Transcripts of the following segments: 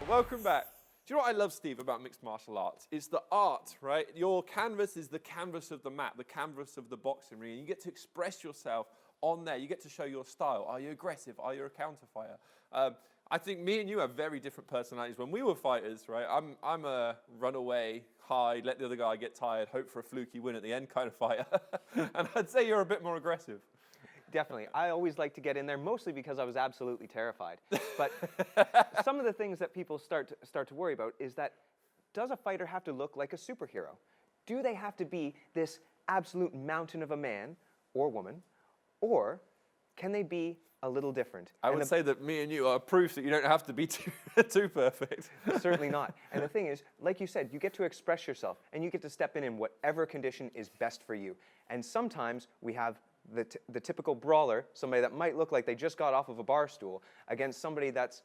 Welcome back. Do you know what I love, Steve, about mixed martial arts? It's the art, right? Your canvas is the canvas of the mat, the canvas of the boxing ring. And you get to express yourself on there. You get to show your style. Are you aggressive? Are you a counter-fighter? I think me and you have very different personalities. When we were fighters, right, I'm a runaway, hide, let the other guy get tired, hope for a fluky win at the end kind of fighter. And I'd say you're a bit more aggressive. Definitely. I always like to get in there, mostly because I was absolutely terrified. But some of the things that people start to worry about is that, does a fighter have to look like a superhero? Do they have to be this absolute mountain of a man or woman? Or can they be a little different? I would say that me and you are proof that you don't have to be too perfect. Certainly not. And the thing is, like you said, you get to express yourself, and you get to step in whatever condition is best for you. And sometimes we have the typical brawler, somebody that might look like they just got off of a bar stool, against somebody that's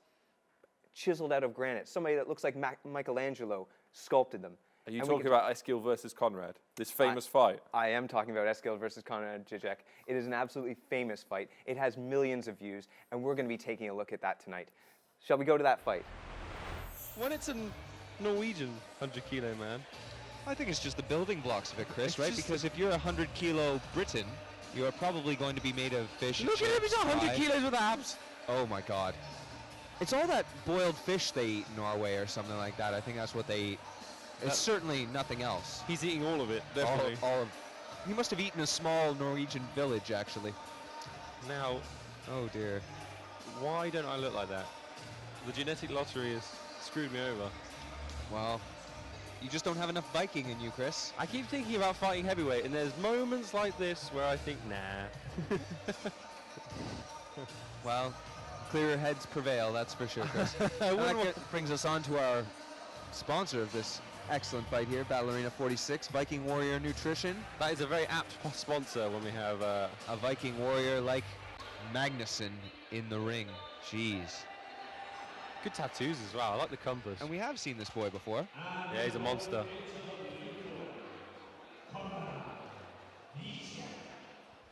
chiseled out of granite, somebody that looks like Michelangelo sculpted them. Are you talking about Eskil versus Conrad, this famous fight? I am talking about Eskil versus Conrad Zizek. It is an absolutely famous fight. It has millions of views, and we're going to be taking a look at that tonight. Shall we go to that fight? When it's a Norwegian 100-kilo man, I think it's just the building blocks of it, Chris, right? Because if you're a 100-kilo Briton, you are probably going to be made of fish. Look at him, he's 100 kilos with abs. Oh my God. It's all that boiled fish they eat in Norway or something like that. I think that's what they eat. It's certainly nothing else. He's eating all of it, definitely. He must have eaten a small Norwegian village, actually. Now, oh dear. Why don't I look like that? The genetic lottery has screwed me over. Well, you just don't have enough Viking in you, Chris. I keep thinking about fighting heavyweight, and there's moments like this where I think, nah. Well, clearer heads prevail, that's for sure, Chris. That brings us on to our sponsor of this excellent fight here, Battle Arena 46, Viking Warrior Nutrition. That is a very apt sponsor when we have a Viking Warrior like Magnuson in the ring. Jeez. Good tattoos as well. I like the compass. And we have seen this boy before. Yeah, he's a monster.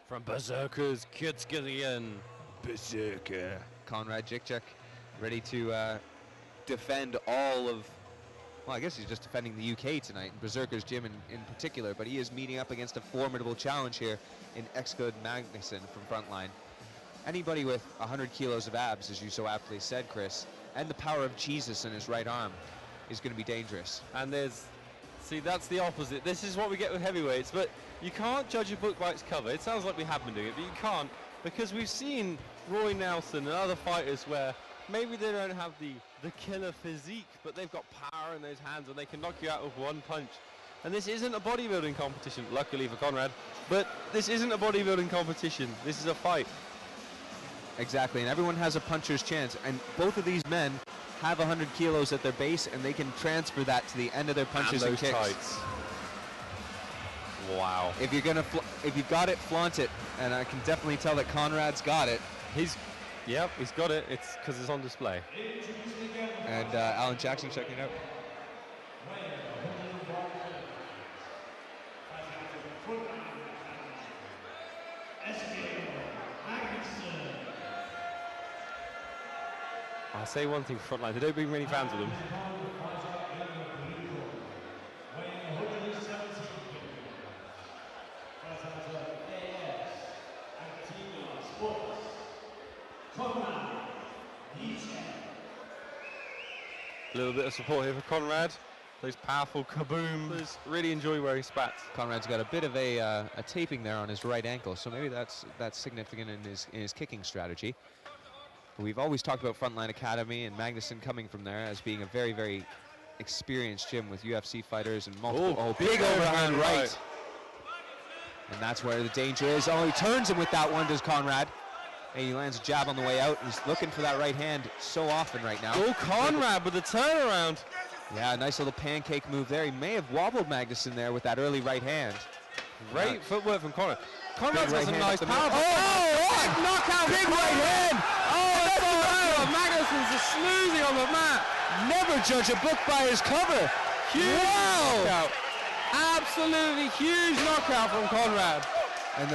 From Berserkers Kyrgyzstan. Berserker. Conrad Zizek, ready to defend all of, well, I guess he's just defending the UK tonight, Berserker's gym in particular, but he is meeting up against a formidable challenge here in Eskil Magnuson from Frontline. Anybody with 100 kilos of abs, as you so aptly said, Chris, and the power of Jesus in his right arm is going to be dangerous. And see, that's the opposite. This is what we get with heavyweights, but you can't judge a book by its cover. It sounds like we have been doing it, but you can't, because we've seen Roy Nelson and other fighters where maybe they don't have the killer physique, but they've got power in those hands and they can knock you out with one punch. And this isn't a bodybuilding competition, luckily for Conrad, but this isn't a bodybuilding competition. This is a fight. Exactly, and everyone has a puncher's chance, and both of these men have 100 kilos at their base, and they can transfer that to the end of their punches and kicks. Tights. Wow. If you've got it, flaunt it, and I can definitely tell that Conrad's got it. Yep, he's got it. It's because it's on display. And Alan Jackson checking it out. I'll say one thing, Frontline, they don't bring many fans with them. A little bit of support here for Conrad. Those powerful kabooms. Really enjoy wearing spats. Conrad's got a bit of a taping there on his right ankle, so maybe that's significant in his kicking strategy. We've always talked about Frontline Academy and Magnuson coming from there as being a very, very experienced gym with UFC fighters and multiple. Oh, big overhand right. And that's where the danger is. Oh, he turns him with that one, does Conrad. And he lands a jab on the way out. He's looking for that right hand so often right now. Oh, Conrad with the turnaround. Yeah, nice little pancake move there. He may have wobbled Magnuson there with that early right hand. Great footwork from Conrad. Conrad's got some nice power. Oh, knockout, big right hand. Magnuson's just snoozing on the mat. Never judge a book by his cover. Huge knockout. Absolutely huge knockout from Conrad. And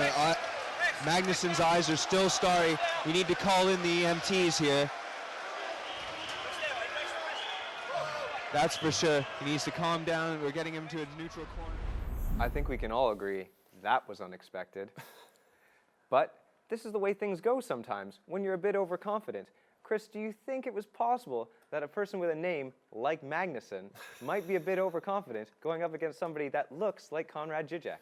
Magnuson's eyes are still starry. We need to call in the EMTs here. That's for sure. He needs to calm down. We're getting him to a neutral corner. I think we can all agree that was unexpected. But this is the way things go sometimes when you're a bit overconfident. Chris, do you think it was possible that a person with a name like Magnusson might be a bit overconfident going up against somebody that looks like Konrad Zizek?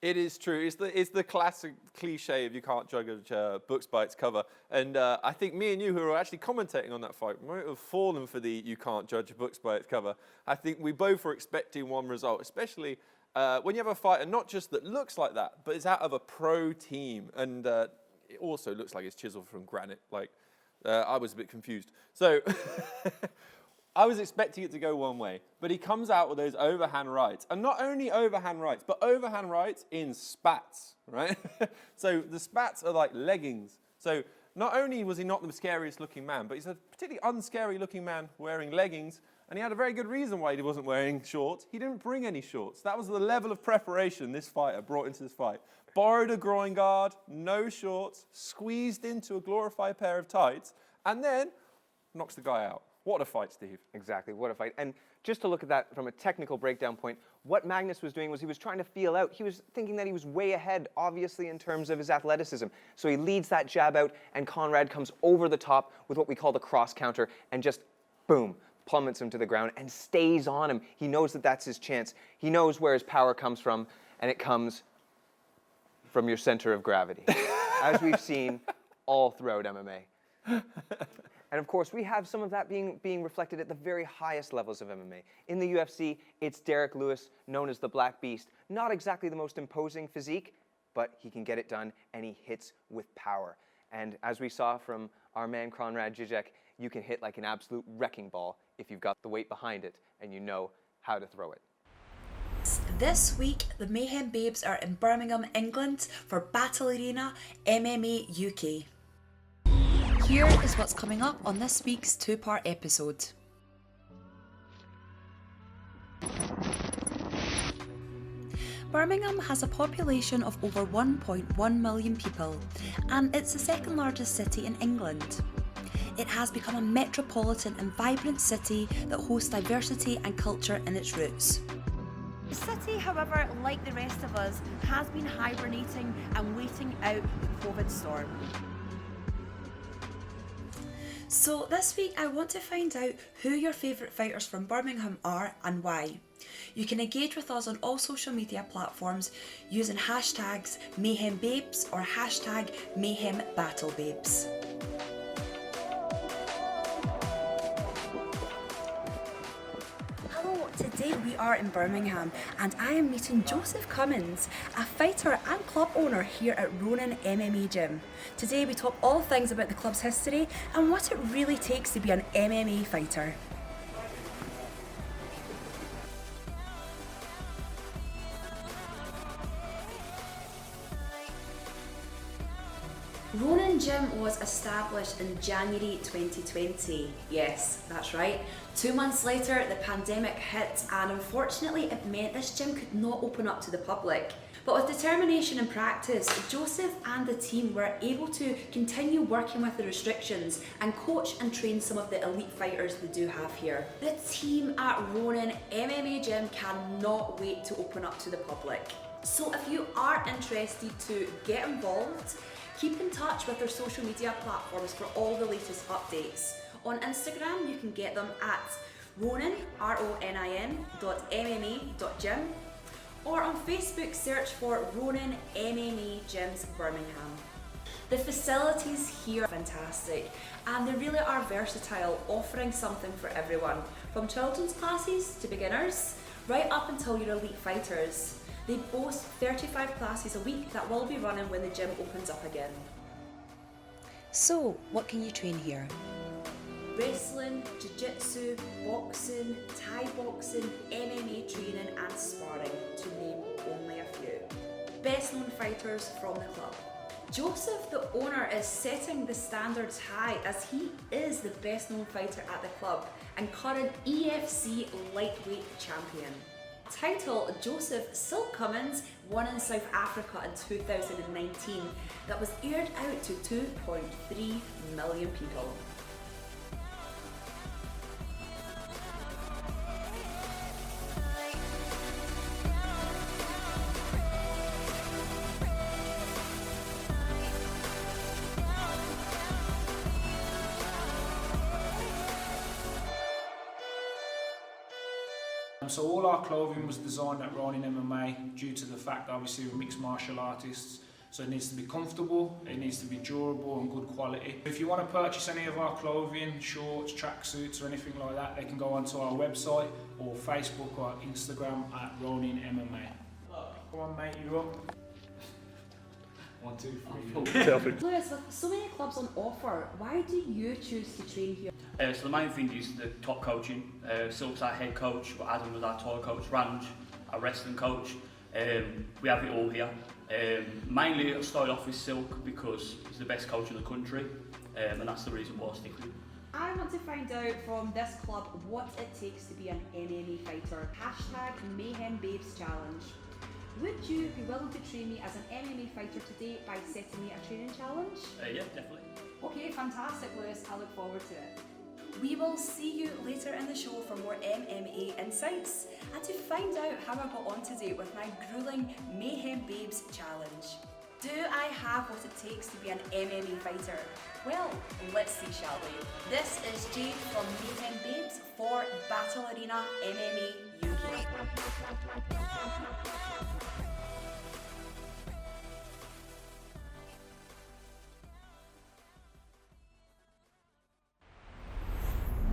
It is true. It's the classic cliche of you can't judge books by its cover. And I think me and you, who are actually commentating on that fight, might have fallen for the you can't judge books by its cover. I think we both were expecting one result, especially when you have a fighter not just that looks like that, but is out of a pro team. And it also looks like it's chiseled from granite. Like, I was a bit confused. So I was expecting it to go one way, but he comes out with those overhand rights. And not only overhand rights, but overhand rights in spats, right? So the spats are like leggings. So not only was he not the scariest looking man, but he's a particularly unscary looking man wearing leggings. And he had a very good reason why he wasn't wearing shorts. He didn't bring any shorts. That was the level of preparation this fighter brought into this fight. Borrowed a groin guard, no shorts, squeezed into a glorified pair of tights, and then knocks the guy out. What a fight, Steve. Exactly, what a fight. And just to look at that from a technical breakdown point, what Magnus was doing was he was trying to feel out. He was thinking that he was way ahead, obviously, in terms of his athleticism. So he leads that jab out, and Konrad comes over the top with what we call the cross counter, and just, boom, plummets him to the ground and stays on him. He knows that that's his chance. He knows where his power comes from, and it comes from your center of gravity, as we've seen all throughout MMA. And of course, we have some of that being reflected at the very highest levels of MMA. In the UFC, it's Derek Lewis, known as the Black Beast. Not exactly the most imposing physique, but he can get it done, and he hits with power. And as we saw from our man Konrad Zizek, you can hit like an absolute wrecking ball if you've got the weight behind it and you know how to throw it. This week, the Mayhem Babes are in Birmingham, England for Battle Arena MMA UK. Here is what's coming up on this week's two-part episode. Birmingham has a population of over 1.1 million people, and it's the second largest city in England. It has become a metropolitan and vibrant city that hosts diversity and culture in its roots. The city, however, like the rest of us, has been hibernating and waiting out the COVID storm. So this week I want to find out who your favourite fighters from Birmingham are and why. You can engage with us on all social media platforms using hashtags MayhemBabes or hashtag MayhemBattleBabes. Today we are in Birmingham and I am meeting Joseph Cummins, a fighter and club owner here at Ronin MMA Gym. Today we talk all things about the club's history and what it really takes to be an MMA fighter. Ronin Gym was established in January 2020. Yes, that's right. 2 months later, the pandemic hit, and unfortunately it meant this gym could not open up to the public. But with determination and practice, Joseph and the team were able to continue working with the restrictions and coach and train some of the elite fighters they do have here. The team at Ronin MMA Gym cannot wait to open up to the public. So if you are interested to get involved, keep in touch with their social media platforms for all the latest updates. On Instagram, you can get them at Ronin, RONIN.MMA.gym, or on Facebook, search for Ronin MMA Gyms Birmingham. The facilities here are fantastic, and they really are versatile, offering something for everyone, from children's classes to beginners, right up until your elite fighters. They boast 35 classes a week that will be running when the gym opens up again. So, what can you train here? Wrestling, jiu-jitsu, boxing, Thai boxing, MMA training and sparring, to name only a few. Best known fighters from the club. Joseph, the owner, is setting the standards high as he is the best known fighter at the club and current EFC lightweight champion. Title, Joseph Silk Cummins won in South Africa in 2019 that was aired out to 2.3 million people. So all our clothing was designed at Ronin MMA due to the fact that obviously we're mixed martial artists. So it needs to be comfortable, it needs to be durable and good quality. If you want to purchase any of our clothing, shorts, tracksuits or anything like that, they can go onto our website or Facebook or Instagram at Ronin MMA. Come on mate, you're up. 1, 2, 3. Lewis, with so many clubs on offer, why do you choose to train here? So the main thing is the top coaching. Silk's our head coach, Adam was our tour coach, Ranj, our wrestling coach. We have it all here. Mainly I started off with Silk because he's the best coach in the country, and that's the reason why I stick with him. I want to find out from this club what it takes to be an MMA fighter. Hashtag Mayhem Babes Challenge. Would you be willing to train me as an MMA fighter today by setting me a training challenge? Yeah, definitely. Okay, fantastic, Lewis. I look forward to it. We will see you later in the show for more MMA insights and to find out how I got on today with my grueling Mayhem Babes challenge. Do I have what it takes to be an MMA fighter? Well, let's see, shall we? This is Jade from Mayhem Babes for Battle Arena MMA UK.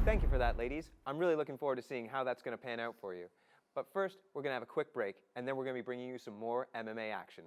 Thank you for that, ladies. I'm really looking forward to seeing how that's going to pan out for you. But first, we're going to have a quick break, and then we're going to be bringing you some more MMA action.